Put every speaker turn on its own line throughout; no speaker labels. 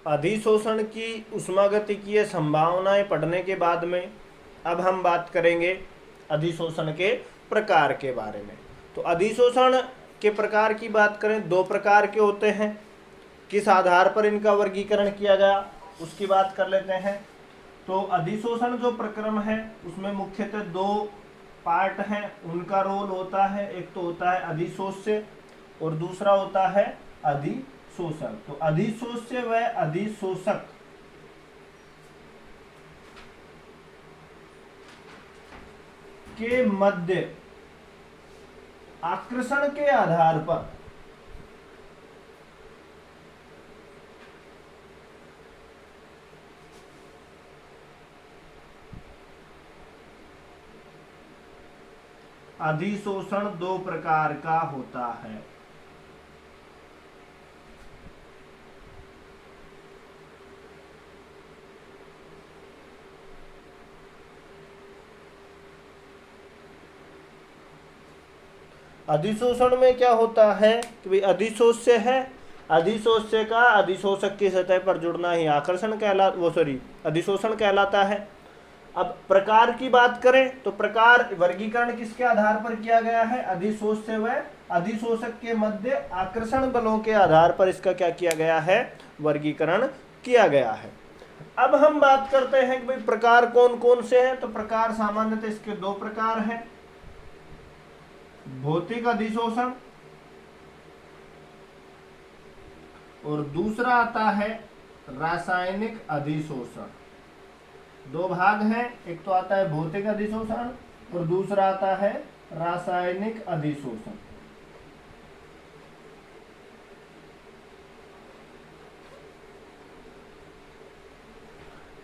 अधिशोषण की ऊष्मागतिकीय संभावनाएं पढ़ने के बाद में अब हम बात करेंगे अधिशोषण के प्रकार के बारे में। तो अधिशोषण के प्रकार की बात करें, दो प्रकार के होते हैं। किस आधार पर इनका वर्गीकरण किया गया उसकी बात कर लेते हैं। तो अधिशोषण जो प्रक्रम है उसमें मुख्यतः दो पार्ट हैं, उनका रोल होता है। एक तो होता है अधिशोष्य और दूसरा होता है अधिशोषक। तो अधिशोष्य व अधिशोषक के मध्य आकर्षण के आधार पर अधिशोषण दो प्रकार का होता है। अधिशोषण में क्या होता है कि भाई अधिशोष्य है, अधिशोष्य का अधिशोषक की सतह पर जुड़ना ही आकर्षण अधिशोषण कहलाता है। अब प्रकार की बात करें तो प्रकार वर्गीकरण किसके आधार पर किया गया है? अधिशोष्य व अधिशोषक के मध्य आकर्षण बलों के आधार पर इसका क्या किया गया है? वर्गीकरण किया गया है। अब हम बात करते हैं कि भाई प्रकार कौन कौन से हैं। तो प्रकार सामान्यतः इसके दो प्रकार हैं, भौतिक अधिशोषण और दूसरा आता है रासायनिक अधिशोषण। दो भाग हैं, एक तो आता है भौतिक अधिशोषण और दूसरा आता है रासायनिक अधिशोषण।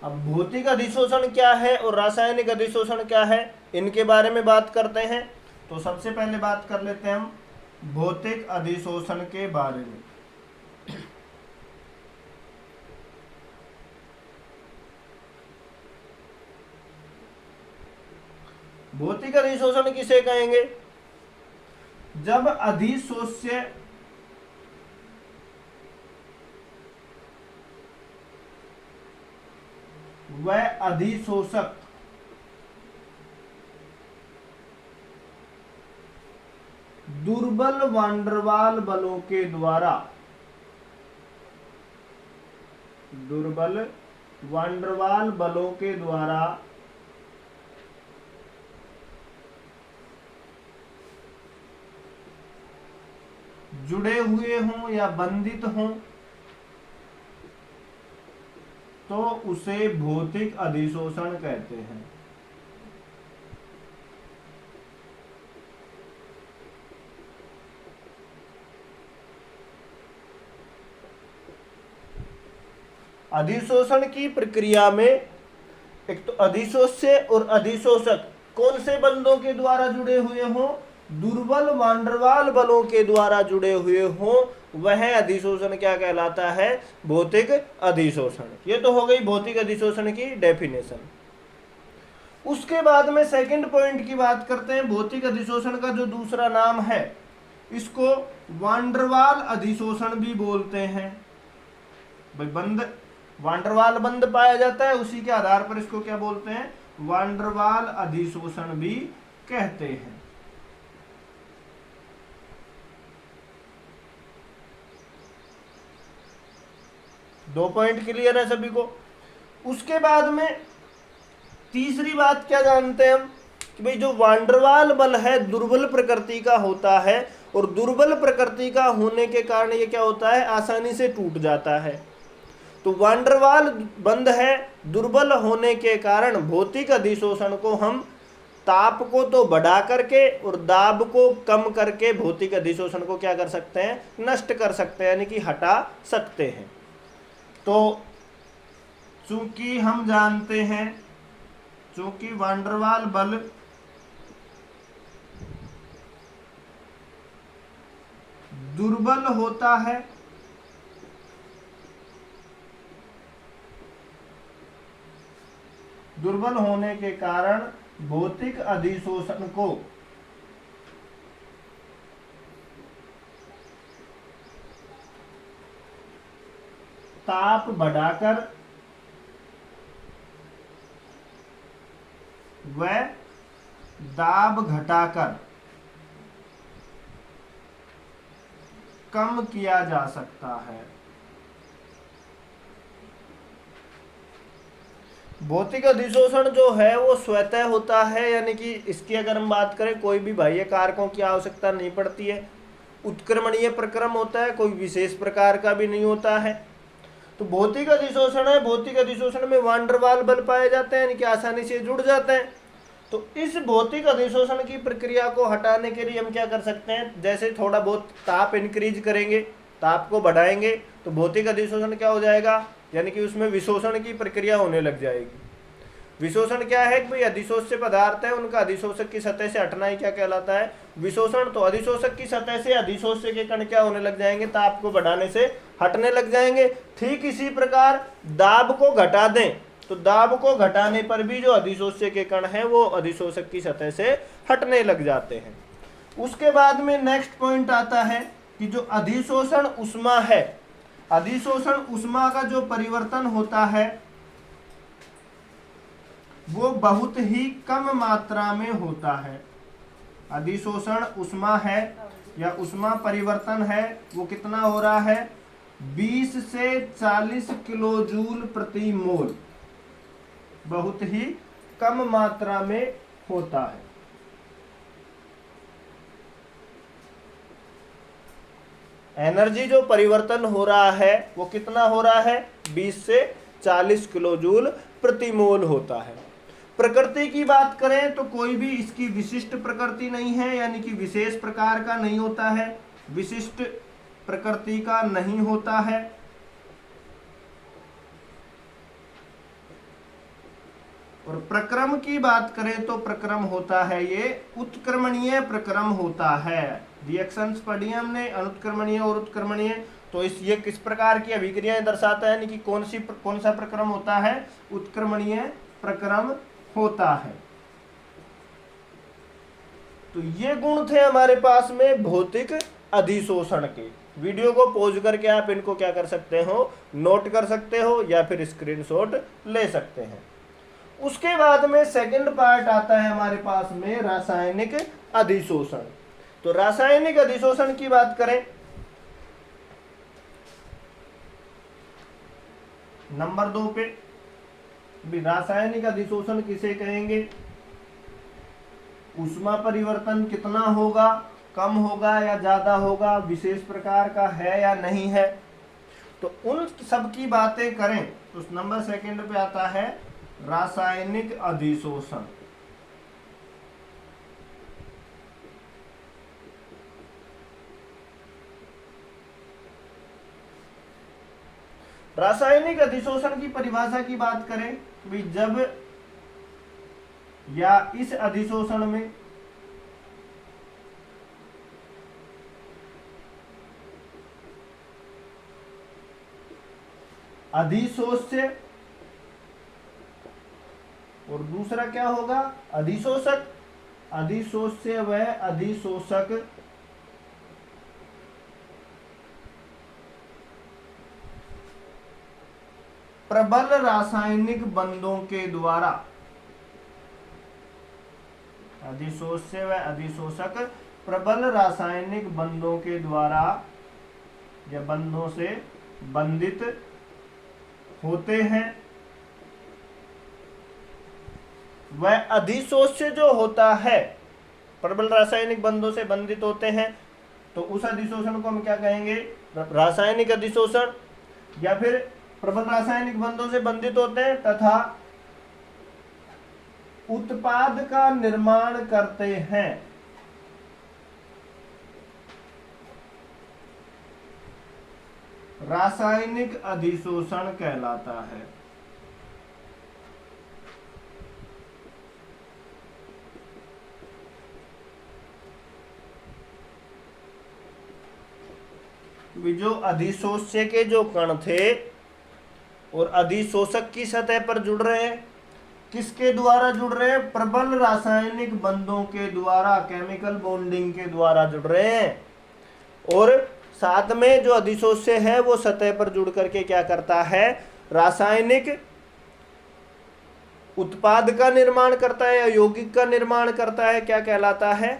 अब भौतिक अधिशोषण क्या है और रासायनिक अधिशोषण क्या है, इनके बारे में बात करते हैं। तो सबसे पहले बात कर लेते हैं हम भौतिक अधिशोषण के बारे में। भौतिक अधिशोषण किसे कहेंगे? जब अधिशोष्य व अधिशोषक दुर्बल वांडरवाल बलों के द्वारा जुड़े हुए हों या बंधित हों तो उसे भौतिक अधिशोषण कहते हैं। अधिशोषण की प्रक्रिया में एक तो अधिशोष्य और अधिशोषक कौन से बंधों के द्वारा जुड़े हुए हों? दुर्बल वांडरवाल बलों के द्वारा जुड़े हुए हों, वह अधिशोषण क्या कहलाता है? भौतिक अधिशोषण। ये तो हो गई भौतिक अधिशोषण की डेफिनेशन। उसके बाद में सेकंड पॉइंट की बात करते हैं। भौतिक अधिशोषण का जो दूसरा नाम है इसको वांडरवाल अधिशोषण भी बोलते हैं। भाई वांडरवाल बंध पाया जाता है, उसी के आधार पर इसको क्या बोलते हैं? वांडरवाल अधिशोषण भी कहते हैं। दो पॉइंट क्लियर है सभी को। उसके बाद में तीसरी बात क्या जानते हैं हम कि भाई जो वांडरवाल बल है दुर्बल प्रकृति का होता है और दुर्बल प्रकृति का होने के कारण ये क्या होता है? आसानी से टूट जाता है। तो वांडरवाल बंध है, दुर्बल होने के कारण भौतिक अधिशोषण को हम ताप को तो बढ़ा करके और दाब को कम करके भौतिक अधिशोषण को क्या कर सकते हैं? नष्ट कर सकते हैं, यानी कि हटा सकते हैं। तो चूंकि हम जानते हैं चूंकि वांडरवाल बल दुर्बल होता है दुर्बल होने के कारण भौतिक अधिशोषण को ताप बढ़ाकर व दाब घटाकर कम किया जा सकता है। भौतिक अधिशोषण जो है वो स्वतः होता है, यानी कि इसकी अगर हम बात करें कोई भी बाह्य कारकों की आवश्यकता नहीं पड़ती है। उत्क्रमणीय प्रक्रम होता है, कोई विशेष प्रकार का भी नहीं होता है। तो भौतिक अधिशोषण है, भौतिक अधिशोषण में वान डर वाल बल पाए जाते हैं, यानी कि आसानी से जुड़ जाते हैं। तो इस भौतिक अधिशोषण की प्रक्रिया को हटाने के लिए हम क्या कर सकते हैं, जैसे थोड़ा बहुत ताप इंक्रीज करेंगे, ताप को बढ़ाएंगे, तो भौतिक अधिशोषण क्या हो जाएगा, यानी कि उसमें विशोषण की प्रक्रिया होने लग जाएगी। विशोषण क्या है कि भाई अधिशोष्य पदार्थ है, उनका अधिशोषक की सतह से हटना ही क्या कहलाता है, विशोषण। तो अधिशोषक की सतह से अधिशोष्य के कण क्या होने लग जाएंगे, ताप को बढ़ाने से हटने लग जाएंगे। ठीक इसी प्रकार दाब को घटा दें, तो दाब को घटाने पर भी जो अधिशोष्य के कण हैं वो अधिशोषक की सतह से हटने लग जाते हैं। उसके बाद में नेक्स्ट पॉइंट आता है कि जो अधिशोषण उष्मा है, अधिशोषण उष्मा का जो परिवर्तन होता है वो बहुत ही कम मात्रा में होता है। अधिशोषण उष्मा है या उष्मा परिवर्तन है वो कितना हो रहा है, 20 से 40 किलो जूल प्रति मोल, बहुत ही कम मात्रा में होता है। एनर्जी जो परिवर्तन हो रहा है वो कितना हो रहा है, 20 से 40 किलो जूल प्रति मोल होता है। प्रकृति की बात करें तो कोई भी इसकी विशिष्ट प्रकृति नहीं है, यानी कि विशेष प्रकार का नहीं होता है, विशिष्ट प्रकृति का नहीं होता है। और प्रक्रम की बात करें तो प्रक्रम होता है ये उत्क्रमणीय प्रक्रम होता है। रिएक्शंस पढ़ी हमने, अनुत्क्रमणीय और उत्क्रमणीय। तो ये किस प्रकार की अभिक्रियाएं दर्शाता है, यानी कि कौन सा प्रक्रम होता है, उत्क्रमणीय प्रक्रम होता है। तो ये गुण थे हमारे पास में भौतिक अधिशोषण के। वीडियो को पॉज करके आप इनको क्या कर सकते हो, नोट कर सकते हो या फिर स्क्रीनशॉट ले सकते हैं। उसके बाद में सेकंड पार्ट आता है हमारे पास में रासायनिक अधिशोषण। तो रासायनिक अधिशोषण की बात करें, नंबर 2 पे रासायनिक अधिशोषण किसे कहेंगे, ऊष्मा परिवर्तन कितना होगा, कम होगा या ज्यादा होगा, विशेष प्रकार का है या नहीं है। तो उन सब की बातें करें तो नंबर सेकंड पे आता है रासायनिक अधिशोषण। रासायनिक अधिशोषण की परिभाषा की बात करें तो जब या इस अधिशोषण में अधिशोष्य और दूसरा क्या होगा, अधिशोषक, अधिशोष्य व अधिशोषक प्रबल रासायनिक बंधों के द्वारा, अधिशोष्य व अधिशोषक प्रबल रासायनिक बंधों के द्वारा या बंधों से बंधित होते हैं। वह अधिशोष्य जो होता है प्रबल रासायनिक बंधों से बंधित होते हैं, तो उस अधिशोषण को हम क्या कहेंगे, रासायनिक अधिशोषण। या फिर प्रबल रासायनिक बंधों से बंधित होते हैं तथा उत्पाद का निर्माण करते हैं, रासायनिक अधिशोषण कहलाता है। जो अधिशोष्य के जो कण थे और अधिशोषक की सतह पर जुड़ रहे हैं, किसके द्वारा जुड़ रहे हैं, प्रबल रासायनिक बंधों के द्वारा, केमिकल बॉन्डिंग के द्वारा जुड़ रहे हैं। और साथ में जो अधिशोष्य है वो सतह पर जुड़ करके क्या करता है, रासायनिक उत्पाद का निर्माण करता है या यौगिक का निर्माण करता है, क्या कहलाता है,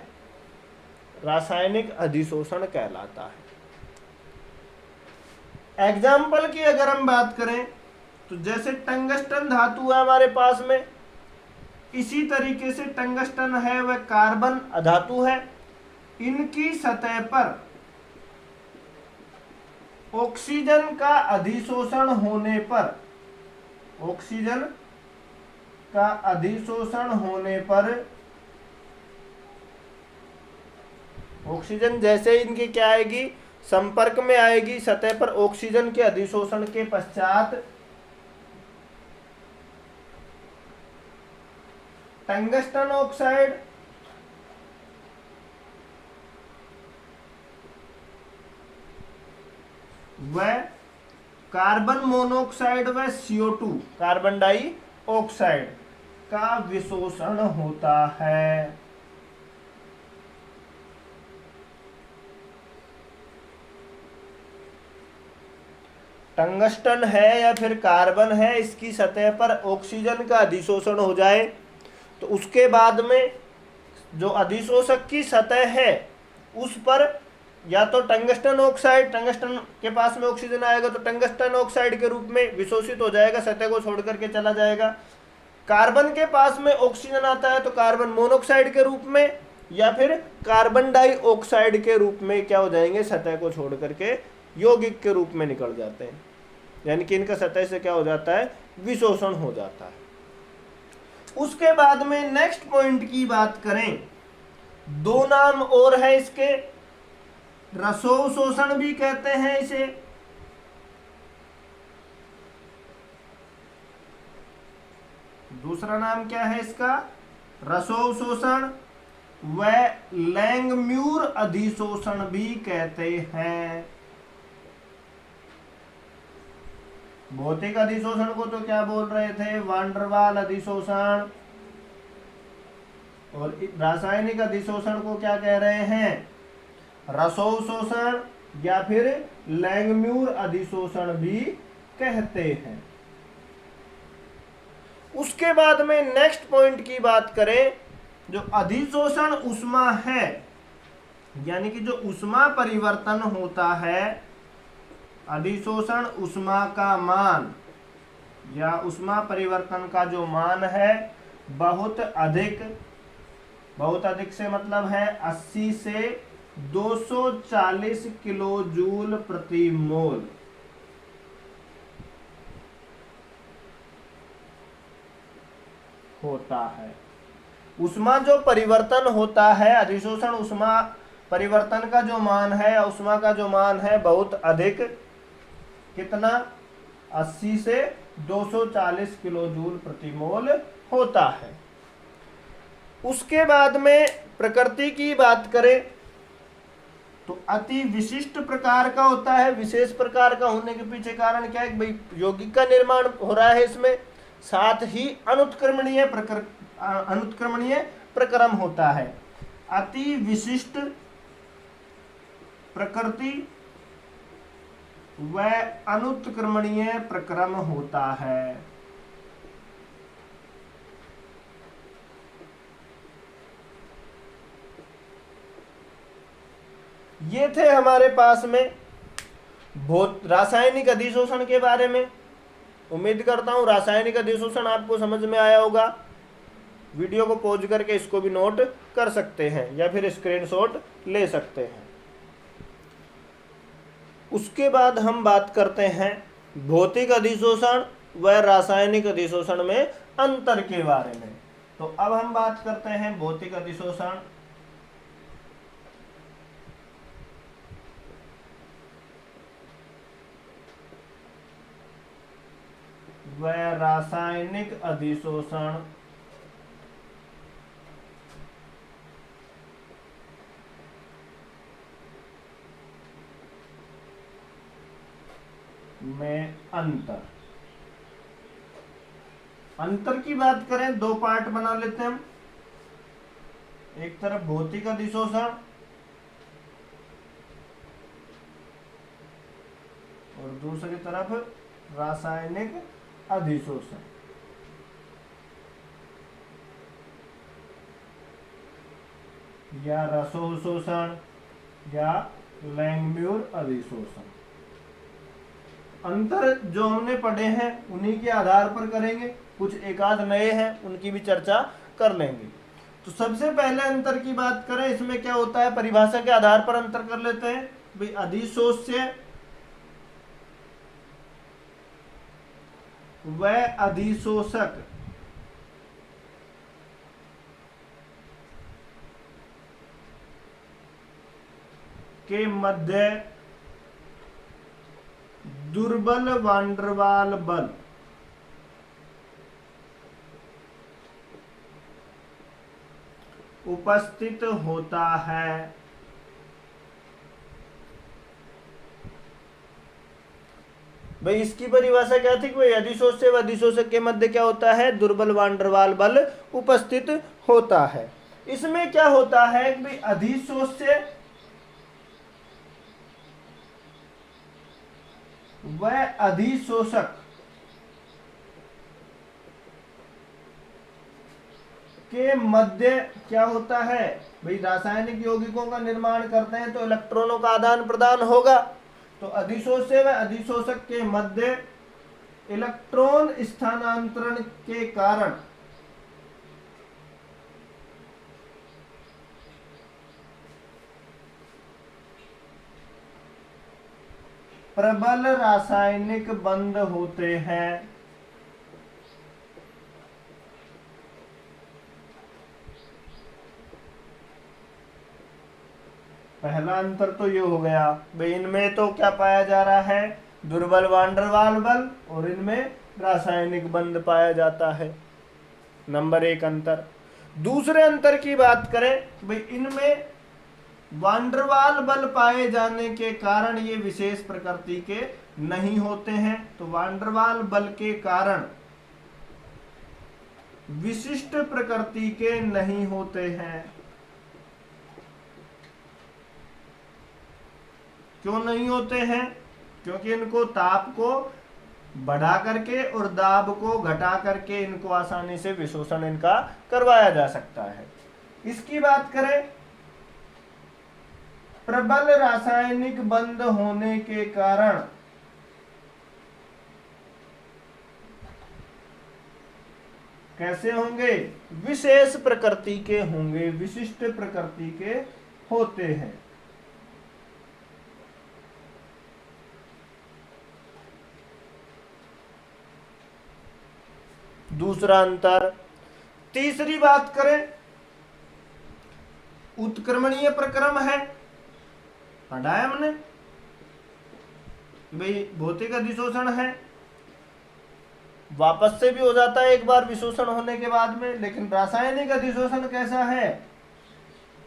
रासायनिक अधिशोषण कहलाता है। एग्जाम्पल की अगर हम बात करें तो जैसे टंगस्टन धातु है हमारे पास में, इसी तरीके से टंगस्टन है वह कार्बन अधातु है। इनकी सतह पर ऑक्सीजन का अधिशोषण होने पर, ऑक्सीजन का अधिशोषण होने पर, ऑक्सीजन जैसे इनकी क्या आएगी, संपर्क में आएगी सतह पर, ऑक्सीजन के अधिशोषण के पश्चात टंगस्टन ऑक्साइड व कार्बन मोनोऑक्साइड व CO2 कार्बन डाइऑक्साइड का विशोषण होता है। टंगस्टन है या फिर कार्बन है, इसकी सतह पर ऑक्सीजन का अधिशोषण हो जाए तो उसके बाद में जो अधिशोषक की सतह है उस पर या तो टंगस्टन ऑक्साइड, टंगस्टन के पास में ऑक्सीजन आएगा तो टंगस्टन ऑक्साइड के रूप में विशोषित हो जाएगा, सतह को छोड़ करके चला जाएगा। कार्बन के पास में ऑक्सीजन आता है तो कार्बन मोनोऑक्साइड के रूप में या फिर कार्बन डाइऑक्साइड के रूप में क्या हो जाएंगे, सतह को छोड़ करके यौगिक के रूप में निकल जाते हैं, यानी कि इनका सतह से क्या हो जाता है, विशोषण हो जाता है। उसके बाद में नेक्स्ट पॉइंट की बात करें, दो नाम और है इसके, रसोशोषण भी कहते हैं इसे, दूसरा नाम क्या है इसका, रसोशोषण व लैंगम्यूर अधिशोषण भी कहते हैं। भौतिक अधिशोषण को तो क्या बोल रहे थे, वान डर वाल अधिशोषण, और रासायनिक अधिशोषण को क्या कह रहे हैं, रसोशोषण या फिर लैंगम्यूर अधिशोषण भी कहते हैं। उसके बाद में नेक्स्ट पॉइंट की बात करें, जो अधिशोषण ऊष्मा है, यानी कि जो ऊष्मा परिवर्तन होता है, अधिशोषण ऊष्मा का मान या ऊष्मा परिवर्तन का जो मान है बहुत अधिक, बहुत अधिक से मतलब है 80 से 240 किलो जूल प्रति मोल। होता है ऊष्मा जो परिवर्तन होता है, अधिशोषण ऊष्मा परिवर्तन का जो मान है, ऊष्मा का जो मान है बहुत अधिक, कितना, 80 से 240 किलो जूल प्रति मोल होता है। उसके बाद में प्रकृति की बात करें तो अति विशिष्ट प्रकार का होता है। विशेष प्रकार का होने के पीछे कारण क्या है, भाई यौगिक का निर्माण हो रहा है इसमें, साथ ही अनुत्क्रमणीय प्रक्रम होता है। अति विशिष्ट प्रकृति व अनुत्क्रमणीय प्रक्रम होता है। ये थे हमारे पास में रासायनिक अधिशोषण के बारे में। उम्मीद करता हूं रासायनिक अधिशोषण आपको समझ में आया होगा। वीडियो को पॉज करके इसको भी नोट कर सकते हैं या फिर स्क्रीनशॉट ले सकते हैं। उसके बाद हम बात करते हैं भौतिक अधिशोषण व रासायनिक अधिशोषण में अंतर के बारे में। तो अब हम बात करते हैं भौतिक अधिशोषण व रासायनिक अधिशोषण में अंतर। अंतर की बात करें, दो पार्ट बना लेते हैं हम। एक तरफ भौतिक अधिशोषण और दूसरी तरफ रासायनिक अधिशोषण। या रसोशोषण या लैंगम्यूर अधिशोषण। अंतर जो हमने पढ़े हैं उन्हीं के आधार पर करेंगे, कुछ एक आध नए हैं उनकी भी चर्चा कर लेंगे। तो सबसे पहले अंतर की बात करें, इसमें क्या होता है, परिभाषा के आधार पर अंतर कर लेते हैं भाई। अधिशोष्य व अधिशोषक के मध्य दुर्बल वान डेर वाल बल उपस्थित होता है। भाई इसकी परिभाषा क्या थी कि भाई अधिशोष्य व अधिशोषक के मध्य क्या होता है, दुर्बल वान डेर वाल बल उपस्थित होता है। इसमें क्या होता है कि भाई अधिशोष्य व अधिशोषक के मध्य क्या होता है भाई, रासायनिक यौगिकों का निर्माण करते हैं तो इलेक्ट्रॉनों का आदान प्रदान होगा। तो अधिशोष्य व अधिशोषक के मध्य इलेक्ट्रॉन स्थानांतरण के कारण प्रबल रासायनिक बंध होते हैं। पहला अंतर तो ये हो गया भाई, इनमें तो क्या पाया जा रहा है, दुर्बल वान डेर वाल बल, और इनमें रासायनिक बंध पाया जाता है। नंबर एक अंतर। दूसरे अंतर की बात करें भाई, इनमें वान डेर वाल बल पाए जाने के कारण ये विशेष प्रकृति के नहीं होते हैं। तो वान डेर वाल बल के कारण विशिष्ट प्रकृति के नहीं होते हैं। क्यों नहीं होते हैं? क्योंकि इनको ताप को बढ़ा करके और दाब को घटा करके इनको आसानी से विशोषण इनका करवाया जा सकता है। इसकी बात करें, प्रबल रासायनिक बंध होने के कारण कैसे होंगे, विशेष प्रकृति के होंगे, विशिष्ट प्रकृति के होते हैं। दूसरा अंतर। तीसरी बात करें, उत्क्रमणीय प्रक्रम है, पढ़ा है हमने भाई। भौतिक अधिशोषण है, वापस से भी हो जाता है एक बार विशोषण होने के बाद में, लेकिन रासायनिक अधिशोषण कैसा है,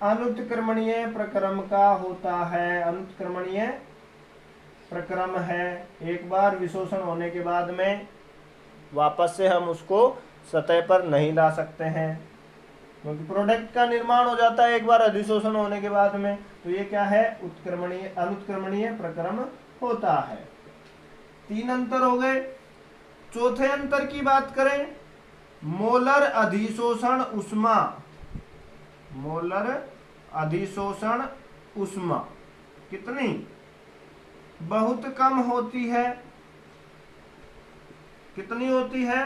अनुत्क्रमणीय प्रक्रम का होता है। अनुत्क्रमणीय प्रक्रम है, एक बार विशोषण होने के बाद में वापस से हम उसको सतह पर नहीं ला सकते हैं, क्योंकि प्रोडक्ट का निर्माण हो जाता है एक बार अधिशोषण होने के बाद में। तो ये क्या है, उत्क्रमणीय अनुत्क्रमणीय प्रक्रम होता है। तीन अंतर हो गए। चौथे अंतर की बात करें, मोलर अधिशोषण उष्मा। मोलर अधिशोषण उष्मा कितनी, बहुत कम होती है। कितनी होती है,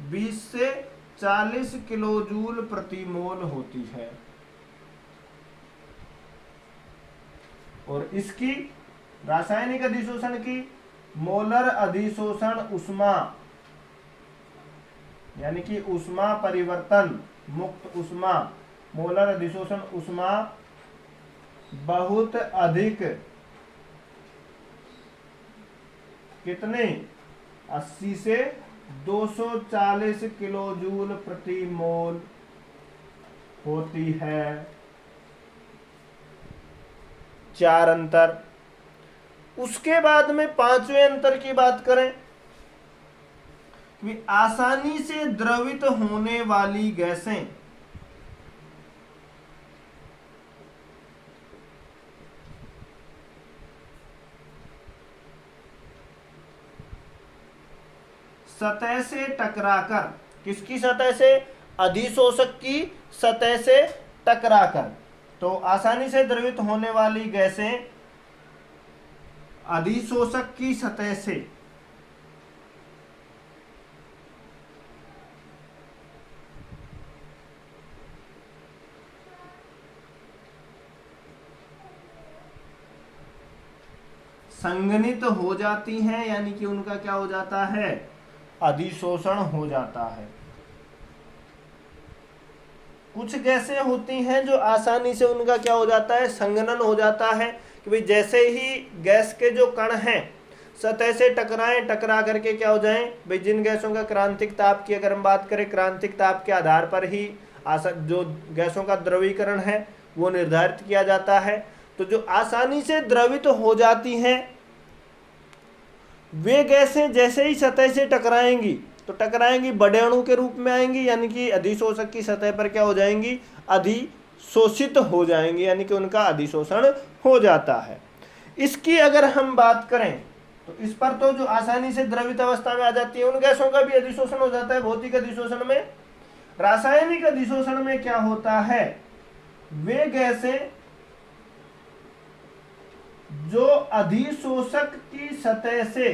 20 से 40 किलो जूल प्रति मोल होती है। और इसकी रासायनिक अधिशोषण की मोलर अधिशोषण उष्मा, यानी कि उष्मा परिवर्तन मुक्त उष्मा, मोलर अधिशोषण उष्मा बहुत अधिक, कितने, 80 से 240 किलो जूल प्रति मोल होती है। चार अंतर। उसके बाद में पांचवें अंतर की बात करें, कि आसानी से द्रवित होने वाली गैसें सतह से टकराकर, किसकी सतह से? अधिशोषक की सतह से टकराकर, तो आसानी से द्रवित होने वाली गैसें अधिशोषक की सतह से संघनित हो जाती हैं, यानी कि उनका क्या हो जाता है? अधिशोषण हो जाता है। कुछ गैसें होती हैं जो आसानी से उनका क्या हो जाता है? संघनन हो जाता है, कि भाई जैसे ही गैस के जो कण हैं सतह से टकराएं, टकरा करके क्या हो जाएं? भाई जिन गैसों का क्रांतिक ताप की अगर हम बात करें, क्रांतिक ताप के आधार पर ही जो गैसों का द्रवीकरण है वो निर्धारित किया जाता है। तो जो आसानी से द्रवित हो जाती हैं वे गैसें जैसे ही सतह से टकराएंगी तो टकराएंगी, बड़े अणु के रूप में आएंगी, यानी कि अधिशोषक की सतह पर क्या हो जाएंगी? अधिशोषित हो जाएंगी, यानी कि उनका अधिशोषण हो जाता है। इसकी अगर हम बात करें तो इस पर तो जो आसानी से द्रवित अवस्था में आ जाती है उन गैसों का भी अधिशोषण हो जाता है भौतिक अधिशोषण में। रासायनिक अधिशोषण में क्या होता है? वे गैसें जो अधिशोषक की सतह से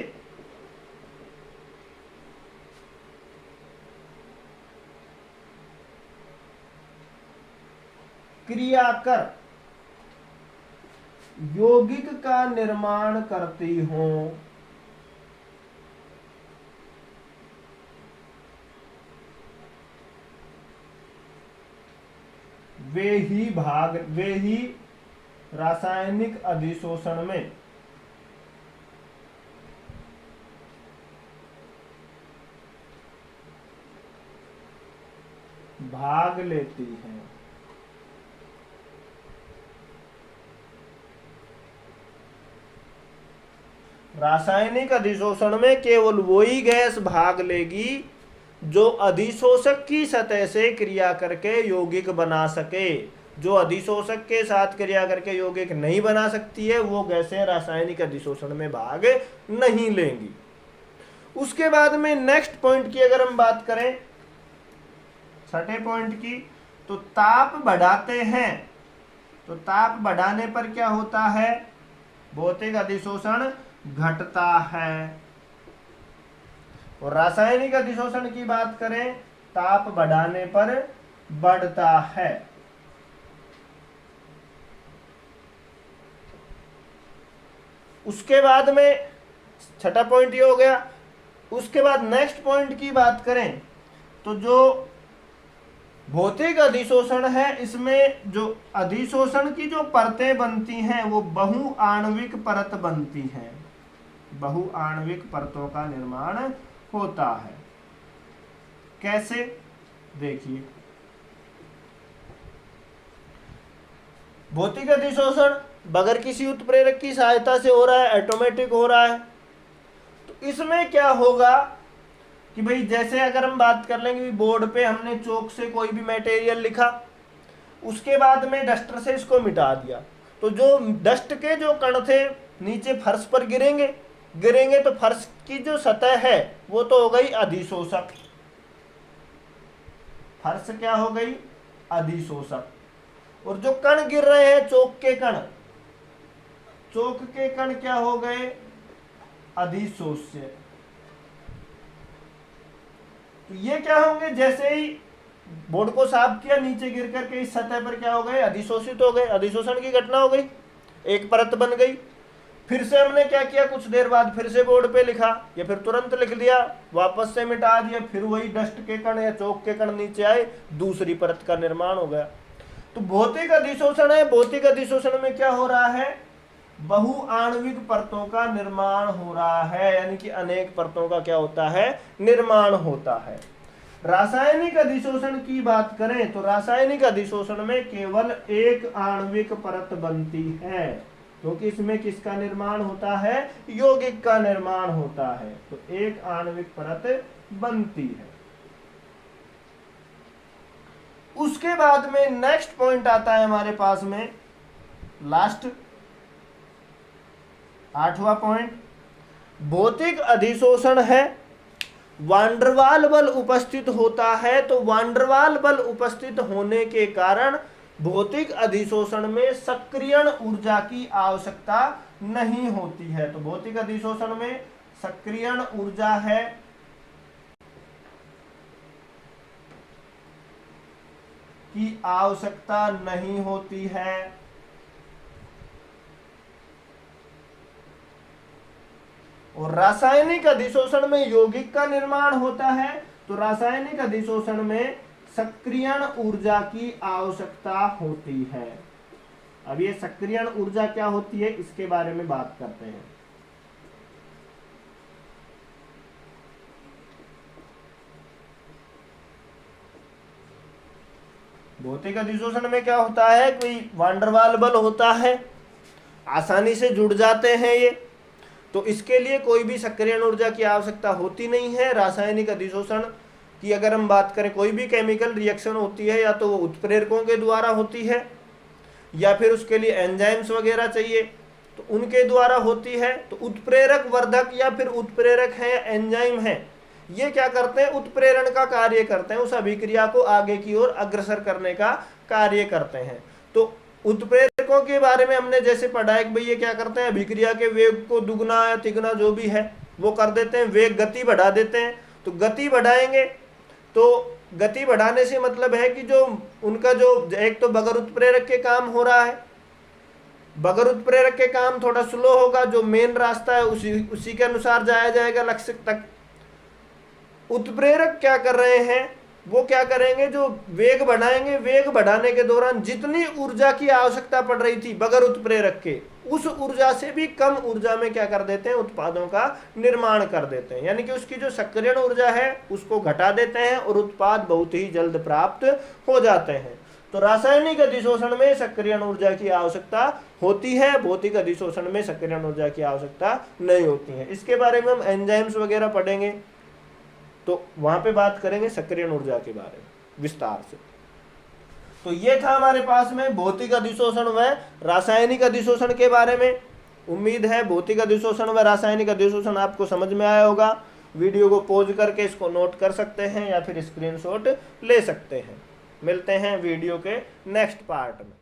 क्रिया कर यौगिक का निर्माण करती हों, वे ही रासायनिक अधिशोषण में भाग लेती हैं। रासायनिक अधिशोषण में केवल वही गैस भाग लेगी जो अधिशोषक की सतह से क्रिया करके यौगिक बना सके। जो अधिशोषक के साथ क्रिया करके यौगिक नहीं बना सकती है वो गैसें रासायनिक अधिशोषण में भाग नहीं लेंगी। उसके बाद में नेक्स्ट पॉइंट की अगर हम बात करें, छठे पॉइंट की, तो ताप बढ़ाते हैं। तो ताप बढ़ाने पर क्या होता है? भौतिक अधिशोषण घटता है। और रासायनिक अधिशोषण की बात करें, ताप बढ़ाने पर बढ़ता है। उसके बाद में छठा पॉइंट ये हो गया। उसके बाद नेक्स्ट पॉइंट की बात करें तो जो भौतिक अधिशोषण है इसमें जो अधिशोषण की जो परतें बनती हैं वो बहुआण्विक परत बनती हैं। बहुआण्विक परतों का निर्माण होता है। कैसे? देखिए, भौतिक अधिशोषण बगैर किसी उत्प्रेरक की सहायता से हो रहा है, ऑटोमेटिक हो रहा है। तो इसमें क्या होगा कि भाई जैसे अगर हम बात कर लेंगे बोर्ड पे हमने चौक से कोई भी मटेरियल लिखा, उसके बाद में डस्टर से इसको मिटा दिया, तो जो डस्ट के जो कण थे नीचे फर्श पर गिरेंगे तो फर्श की जो सतह है वो तो हो गई अधिशोषक। फर्श क्या हो गई? अधिशोषक। और जो कण गिर रहे हैं चौक के कण क्या हो गए? अधिशोष्य। तो ये क्या होंगे? जैसे ही बोर्ड को साफ किया, नीचे गिर करके इस सतह पर क्या हो गए? अधिशोषित हो गए। अधिशोषण की घटना हो गई, एक परत बन गई। फिर से हमने क्या किया? कुछ देर बाद फिर से बोर्ड पे लिखा या फिर तुरंत लिख दिया, वापस से मिटा दिया, फिर वही डस्ट के कण या चौक के कण नीचे आए, दूसरी परत का निर्माण हो गया। तो भौतिक अधिशोषण है। भौतिक अधिशोषण में क्या हो रहा है? बहुआण्विक परतों का निर्माण हो रहा है, यानी कि अनेक परतों का क्या होता है? निर्माण होता है। रासायनिक अधिशोषण की बात करें तो रासायनिक अधिशोषण में केवल एक आणविक परत बनती है, क्योंकि इसमें किसका निर्माण होता है? यौगिक का निर्माण होता है। तो एक आणविक परत बनती है। उसके बाद में नेक्स्ट पॉइंट आता है हमारे पास में, लास्ट 8वां पॉइंट। भौतिक अधिशोषण है वांडरवाल बल उपस्थित होता है तो वांडरवाल बल उपस्थित होने के कारण भौतिक अधिशोषण में सक्रियण ऊर्जा की आवश्यकता नहीं होती है। तो भौतिक अधिशोषण में सक्रियण ऊर्जा है की आवश्यकता नहीं होती है। और रासायनिक अधिशोषण में यौगिक का निर्माण होता है तो रासायनिक अधिशोषण में सक्रियण ऊर्जा की आवश्यकता होती है। अब ये सक्रियण ऊर्जा क्या होती है इसके बारे में बात करते हैं। भौतिक अधिशोषण में क्या होता है, कोई वांडरवाल बल होता है, आसानी से जुड़ जाते हैं ये, तो इसके लिए कोई भी सक्रियण ऊर्जा की आवश्यकता होती नहीं है। रासायनिक अधिशोषण की अगर हम बात करें, कोई भी केमिकल रिएक्शन होती है या तो वो उत्प्रेरकों के द्वारा होती है या फिर उसके लिए एंजाइम्स वगैरह चाहिए तो उनके द्वारा होती है। तो उत्प्रेरक वर्धक या फिर उत्प्रेरक है या एंजाइम है, ये क्या करते हैं, उत्प्रेरण का कार्य करते हैं, उस अभिक्रिया को आगे की ओर अग्रसर करने का कार्य करते हैं। तो उत्प्रेरकों के बारे में हमने जैसे पढ़ा है कि भाई ये क्या करते हैं, अभिक्रिया के वेग को दुगना या तिगुना जो भी है वो कर देते हैं, वेग गति बढ़ा देते हैं। तो गति बढ़ाएंगे तो गति बढ़ाने से मतलब है कि जो उनका जो एक तो बगैर उत्प्रेरक के काम हो रहा है, बगैर उत्प्रेरक के काम थोड़ा स्लो होगा, जो मेन रास्ता है उसी के अनुसार जाया जाएगा लक्ष्य तक। उत्प्रेरक क्या कर रहे हैं, वो क्या करेंगे, जो वेग बढ़ाएंगे, वेग बढ़ाने के दौरान जितनी ऊर्जा की आवश्यकता पड़ रही थी बगैर उत्प्रेरक के, उस ऊर्जा से भी कम ऊर्जा में क्या कर देते हैं, उत्पादों का निर्माण कर देते हैं। यानी कि उसकी जो सक्रियण ऊर्जा है उसको घटा देते हैं और उत्पाद बहुत ही जल्द प्राप्त हो जाते हैं। तो रासायनिक अधिशोषण में सक्रियण ऊर्जा की आवश्यकता होती है, भौतिक अधिशोषण में सक्रियण ऊर्जा की आवश्यकता नहीं होती है। इसके बारे में हम एंजाइम्स वगैरह पढ़ेंगे तो वहां पे बात करेंगे सक्रियण ऊर्जा के बारे में विस्तार से। तो ये था हमारे पास में भौतिक अधिशोषण व रासायनिक अधिशोषण के बारे में। उम्मीद है भौतिक अधिशोषण व रासायनिक अधिशोषण आपको समझ में आया होगा। वीडियो को पॉज करके इसको नोट कर सकते हैं या फिर स्क्रीनशॉट ले सकते हैं। मिलते हैं वीडियो के नेक्स्ट पार्ट में।